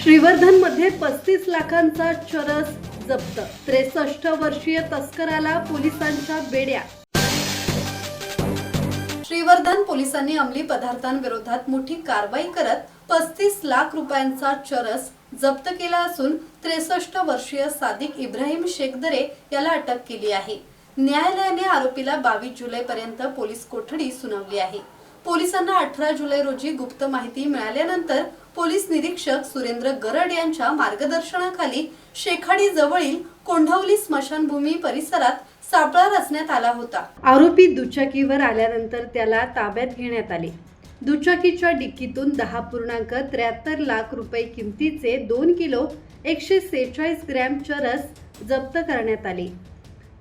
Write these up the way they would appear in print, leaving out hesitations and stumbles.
श्रीवर्धनमध्ये 35 लाखांचा चरस जप्त, 63 वर्षीय तस्कराला पोलिसांच्या बेड्या। श्रीवर्धन पोलिसांनी अंमली पदार्थांविरोधात मोठी कारवाई करत 35 लाख रुपयांचा चरस जप्त केला असून 63 वर्षीय सादिक इब्राहिम शेखदरे याला अटक केली आहे। न्यायालयाने आरोपीला 22 जुलैपर्यंत पोलीस कोठडी सुनावली आहे। पोलिसांना 18 जुलै रोजी गुप्त माहिती मिळाल्यानंतर पोलीस निरीक्षक सुरेंद्र गरड यांच्या मार्गदर्शनाखाली शेखाडी जवळील कोंढवली स्मशानभूमी परिसरात सापळा रचण्यात आला होता। आरोपी दुचाकीवर आल्यानंतर त्याला ताब्यात घेण्यात आले। दुचाकीच्या डिक्कीतून 10.73 लाख रुपये किमतीचे 2 किलो 146 ग्रॅम चरस जप्त करण्यात आले।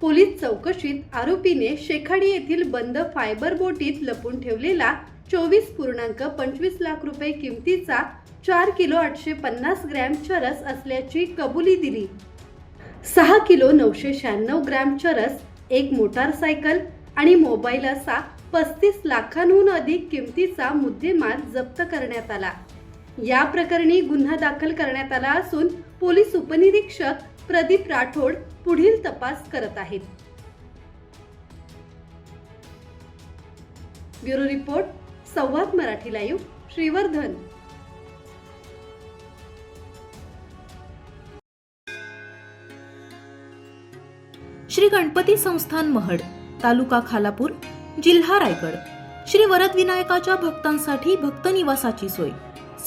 पोलीस चौकशीत आरोपीने शेखाडी येथील बंद फायबर बोटीत लपून ठेवलेला 24.25 लाख रुपये किमतीचा 4 किलो 850 ग्रॅम चरस असल्याची कबुली दिली। 6 किलो 996 ग्रॅम चरस, एक मोटारसायकल आणि मोबाईल असा 35 लाखांहून अधिक किमतीचा मुद्देमाल जप्त करण्यात आला। या प्रकरणी गुन्हा दाखल करण्यात आला असून पोलीस उपनिरीक्षक प्रदीप राठोड पुढील तपास करत आहेत। ब्युरो रिपोर्ट, संवाद मराठी लाईव्ह, श्रीवर्धन। श्री गणपती संस्थान महड, तालुका खालापूर, जिल्हा रायगड। श्री वरदविनायकाच्या भक्तांसाठी भक्त निवासाची सोय,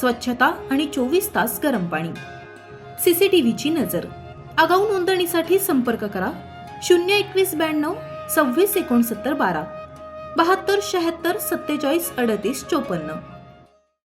स्वच्छता आणि 24 तास गरम पाणी, सीसीटीव्हीची नजर। आगाऊ नोंदणीसाठी संपर्क करा 021 92 26 69 12 72 76 47 38 54।